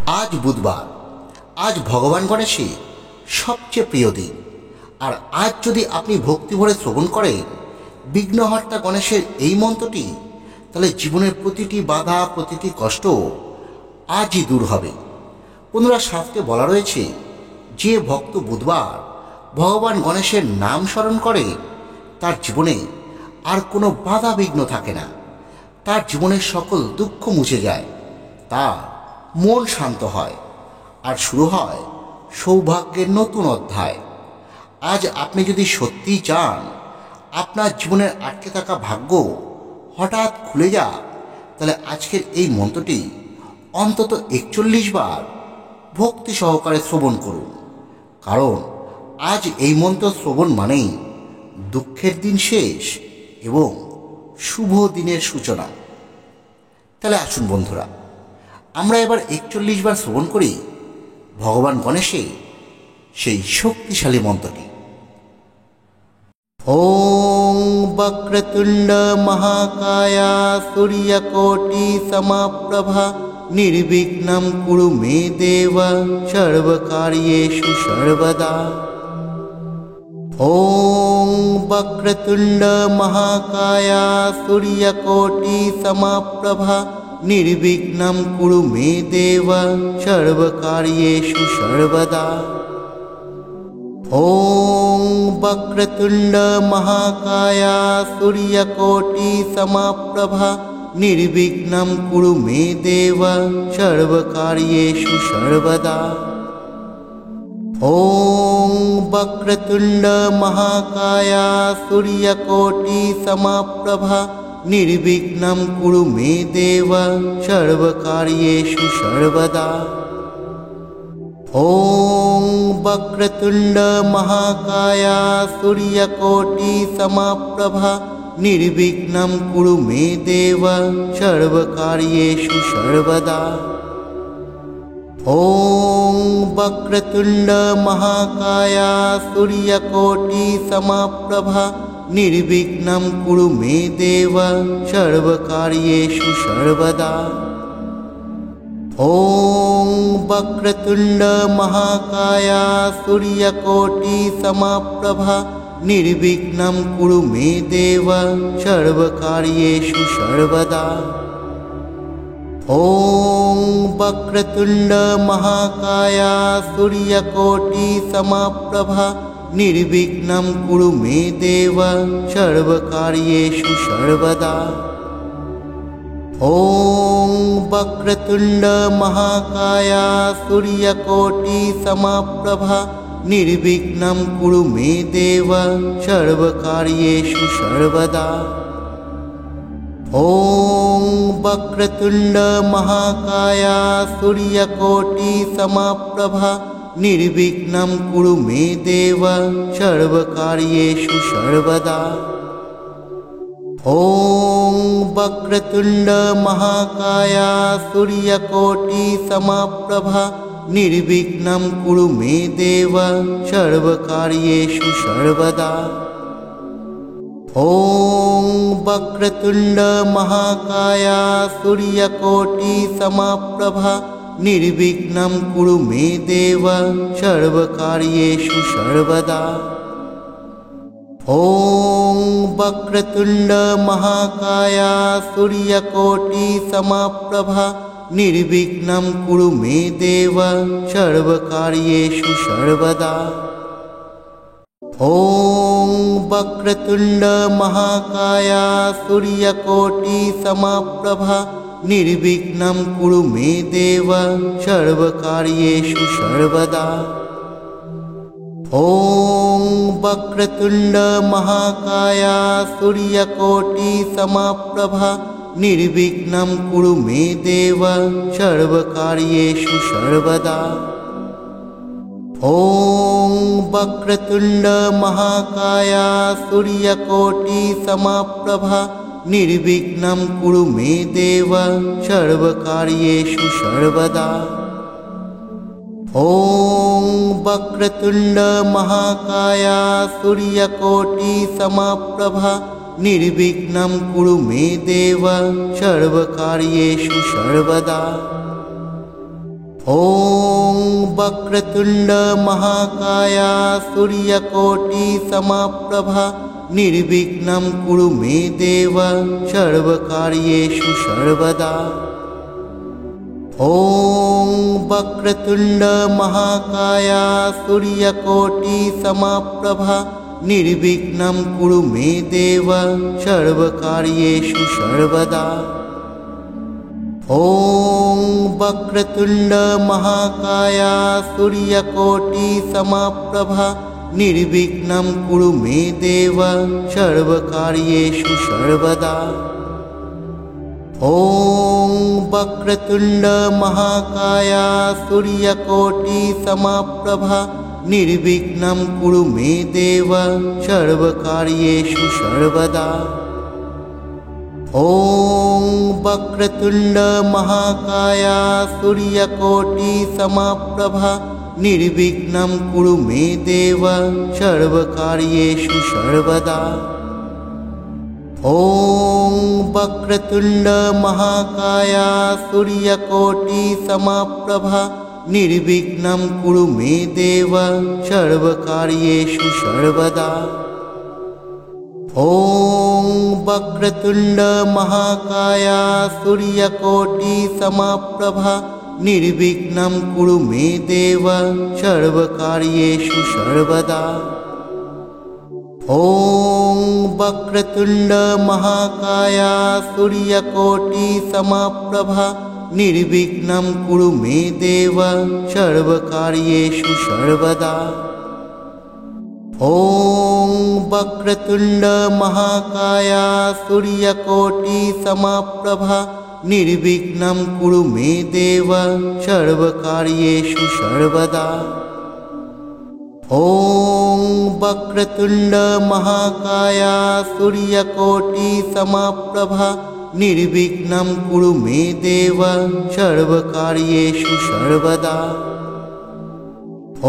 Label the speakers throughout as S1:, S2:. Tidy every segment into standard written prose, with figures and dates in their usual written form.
S1: आज बुधवार, आज भगवान गणेशेर सबचेয়ে प्रिय दिन। और आज यदि अपनी भक्ति भरे श्रवण करें विघ्नहर्ता गणेशेर এই মন্ত্রটি, তাহলে জীবনের প্রতিটি বাধা প্রতিটি কষ্ট আজই দূর হবে। বন্ধুরা, শাস্ত্রে বলা রয়েছে যে ভক্ত বুধবার ভগবান গণেশের নাম স্মরণ করে তার জীবনে আর কোনো বাধা বিঘ্ন থাকে না, তার জীবনের সকল দুঃখ মুছে যায়, তার মন শান্ত হয় আর শুরু হয় সৌভাগ্যের নতুন অধ্যায়। আজ আপনি যদি সত্যিই চান আপনার জীবনের আটকে থাকা ভাগ্য হঠাৎ খুলে যাক, তাহলে আজকের এই মন্ত্রটি অন্তত 41 বার ভক্তি সহকারে শ্রবণ করুন। কারণ আজ এই মন্ত্র শ্রবণ মানেই দুঃখের দিন শেষ এবং শুভ দিনের সূচনা। তাহলে আসুন বন্ধুরা, আমরা এবার 41 বার শ্রবণ করি ভগবান গণেশের সেই শক্তিশালী মন্ত্রটি। ওং বক্রতুণ্ড মহাকায়া সূর্যকোটি সমপ্রভা নির্বিঘ্নম কুরু মে দেব সর্বকার্যেষু সর্বদা। ওং বক্রতুণ্ড মহাকায়া সূর্যকোটি সমপ্রভা নির্বিঘ্নম কুরু মে দেব সর্বকার্যেষু সর্বদা। ওং বক্রতুণ্ড মহাকায়া সূর্যকোটি সমপ্রভা নির্বিঘ্নম কুরু মে দেব সর্বকার্যেষু সর্বদা। ওং বক্রতুণ্ড মহাকায়া সূর্যকোটি সমপ্রভা নির্বিঘ্নম কুরু মে দেব সর্বকার্যেষু সর্বদা। ওং বক্রতুণ্ড মহাকায়া সূর্যকোটি সমপ্রভা নির্বিঘ্নম কুরু মে দেব সর্বকার্যেষু সর্বদা। ওং বক্রতুণ্ড মহাকায়া সূর্যকোটি সমপ্রভা নির্বিঘ্নম কুরু মে দেব সর্বকার্যেষু সর্বদা। ওং বক্রতুণ্ড মহাকায়া সূর্যকোটি সমপ্রভা নির্বিঘ্নম কুরু মে দেব সর্বকার্যেষু সর্বদা। ওং বক্রতুণ্ড মহাকায়া সূর্যকোটি সমপ্রভা নির্বিঘ্নম কুরু মে দেব সর্বকার্যেষু সর্বদা। ওং বক্রতুণ্ড মহাকায়া সূর্যকোটি সমপ্রভা নির্বিঘ্নম কুরু মে দেব সর্বকার্যেষু সর্বদা। ওং বক্রতুণ্ড মহাকায়া সূর্যকোটি সমপ্রভা নির্বিঘ্নম কুরু মে দেব সর্বকার্যেষু সর্বদা। ওং বক্রতুণ্ড মহাকায়া সূর্যকোটি সমপ্রভা নির্বিঘ্নম কুরু মে দেব সর্বকার্যেষু সর্বদা। ওং বক্রতুণ্ড মহাকায়া সূর্যকোটি সমপ্রভা নির্বিঘ্নম কুরু মে দেব সর্বকার্যেষু সর্বদা। ওং বক্রতুণ্ড মহাকায়া সূর্যকোটি সমপ্রভা নির্বিঘ্নম কুরু মে দেব সর্বকার্যেষু সর্বদা। ওং বক্রতুণ্ড মহাকায়া সূর্যকোটি সমপ্রভা নির্বিঘ্নম কুরু মে দেব সর্বকার্যেষু সর্বদা। ওং বক্রতুণ্ড মহাকায়া সূর্যকোটি সমপ্রভা নির্বিঘ্নম কুরু মে দেব সর্বকার্যেষু সর্বদা। ওং বক্রতুণ্ড মহাকায়া সূর্যকোটি সমপ্রভা নির্বিঘ্নম কুরু মে দেব সর্বকার্যেষু সর্বদা। ওং বক্রতুণ্ড মহাকায়া সূর্যকোটি সমপ্রভা निर्विघ्नं कुरु मे देव सर्वकार्येषु सर्वदा। ॐ वक्रतुण्ड महाकाया सूर्यकोटि समप्रभा निर्विघ्नं कुरु मे देव सर्वकार्येषु सर्वदा। ॐ वक्रतुण्ड महाकाया सूर्यकोटि समप्रभा निर्विघ्नं कुरु मे देव सर्वकार्येषु सर्वदा। ॐ वक्रतुण्ड महाकाया सूर्यकोटि समप्रभा निर्विघ्नं कुरु मे देव सर्वकार्येषु सर्वदा। ॐ वक्रतुण्ड महाकाया सूर्यकोटि समप्रभा निर्विघ्नं कुरु मे देव सर्वकार्येषु सर्वदा। ॐ वक्रतुण्ड महाकाया सूर्यकोटि समप्रभा निर्विघ्नं कुरु मे देव सर्वकार्येषु सर्वदा। ॐ वक्रतुण्ड महाकाया सूर्यकोटि समप्रभा निर्विघ्नं कुरु मे देव सर्वकार्येषु सर्वदा। ॐ वक्रतुण्ड महाकाया सूर्यकोटि समप्रभा निर्विघ्नं कुरु मे देव सर्वकार्येषु सर्वदा। ॐ वक्रतुण्ड महाकाया सूर्यकोटि समप्रभा निर्विघ्नं कुरु मे देव सर्वकार्येषु सर्वदा। ॐ वक्रतुण्ड महाकाया सूर्यकोटि समप्रभा निर्विघ्नं कुरु मे देव सर्वकार्येषु सर्वदा। ॐ वक्रतुण्ड महाकाया सूर्यकोटि समप्रभा निर्विघ्नं कुरु मे देव सर्वकार्येषु सर्वदा।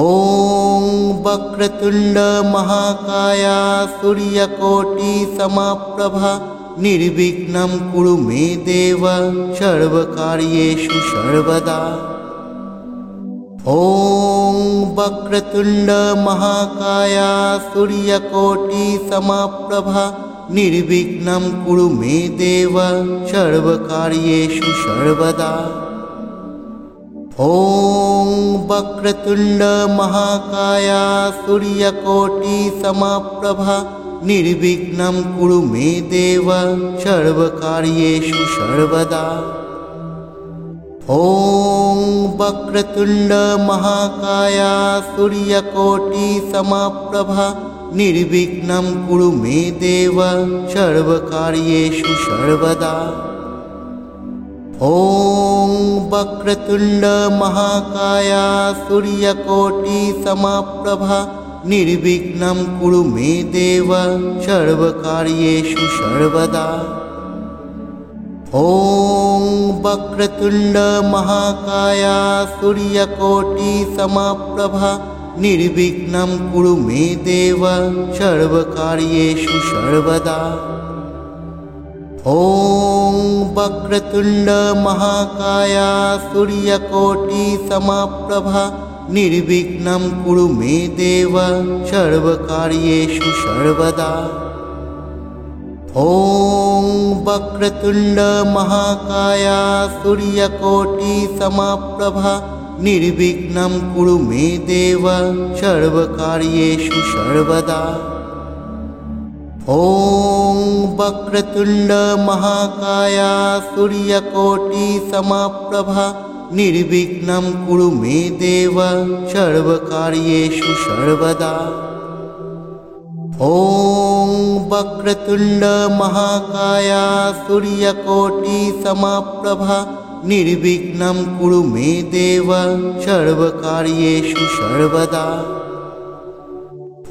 S1: ॐ वक्रतुण्ड महाकाया सूर्यकोटि समप्रभा निर्विघ्नं कुरु मे देव सर्वकार्येषु सर्वदा। ॐ वक्रतुण्ड महाकाया सूर्यकोटि समप्रभा निर्विघ्नं कुरु मे देव सर्वकार्येषु सर्वदा। ॐ वक्रतुण्ड महाकाया सूर्यकोटि समप्रभा निर्विघ्नं कुरु मे देव सर्वकार्येषु सर्वदा। ॐ वक्रतुण्ड महाकाया सूर्यकोटि समप्रभा निर्विघ्नं कुरु मे देव सर्वकार्येषु सर्वदा। ॐ वक्रतुण्ड महाकाया सूर्यकोटि समप्रभा निर्विघ्नं कुरु मे देव सर्वकार्येषु सर्वदा। ॐ वक्रतुण्ड महाकाया सूर्यकोटि समप्रभा निर्विघ्नं कुरु मे देव सर्वकार्येषु सर्वदा। ॐ वक्रतुण्ड महाकाया सूर्यकोटि समप्रभा निर्विघ्नं कुरु मे देव सर्वकार्येषु सर्वदा। ॐ वक्रतुण्ड महाकाया सूर्यकोटि समप्रभा निर्विघ्नं कुरु मे देव सर्वकार्येषु सर्वदा। ॐ वक्रतुण्ड महाकाया सूर्यकोटि समप्रभा निर्विघ्नं कुरु मे देव सर्वकार्येषु सर्वदा। ॐ वक्रतुण्ड महाकाया सूर्यकोटि समप्रभा निर्विघ्नं कुरु मे देव सर्वकार्येषु सर्वदा।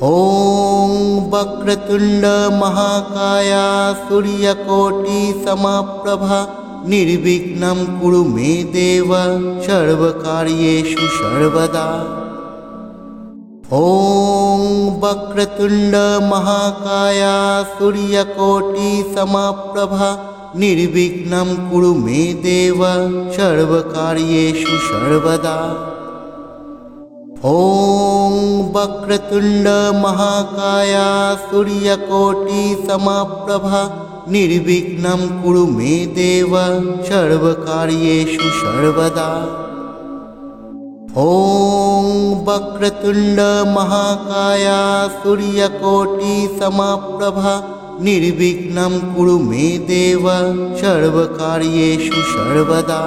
S1: ॐ वक्रतुण्ड महाकाया सूर्यकोटि समप्रभा निर्विघ्नं कुरु मे देव सर्वकार्येषु सर्वदा। ॐ वक्रतुण्ड महाकाया सूर्यकोटि समप्रभा निर्विघ्नं कुरु मे देव सर्वकार्येषु सर्वदा। ॐ वक्रतुण्ड महाकाय सूर्यकोटि समप्रभा निर्विघ्नं कुरु मे देव सर्वकार्येषु सर्वदा। ॐ वक्रतुण्ड महाकाय सूर्यकोटि समप्रभा निर्विघ्नं कुरु मे देव सर्वकार्येषु सर्वदा।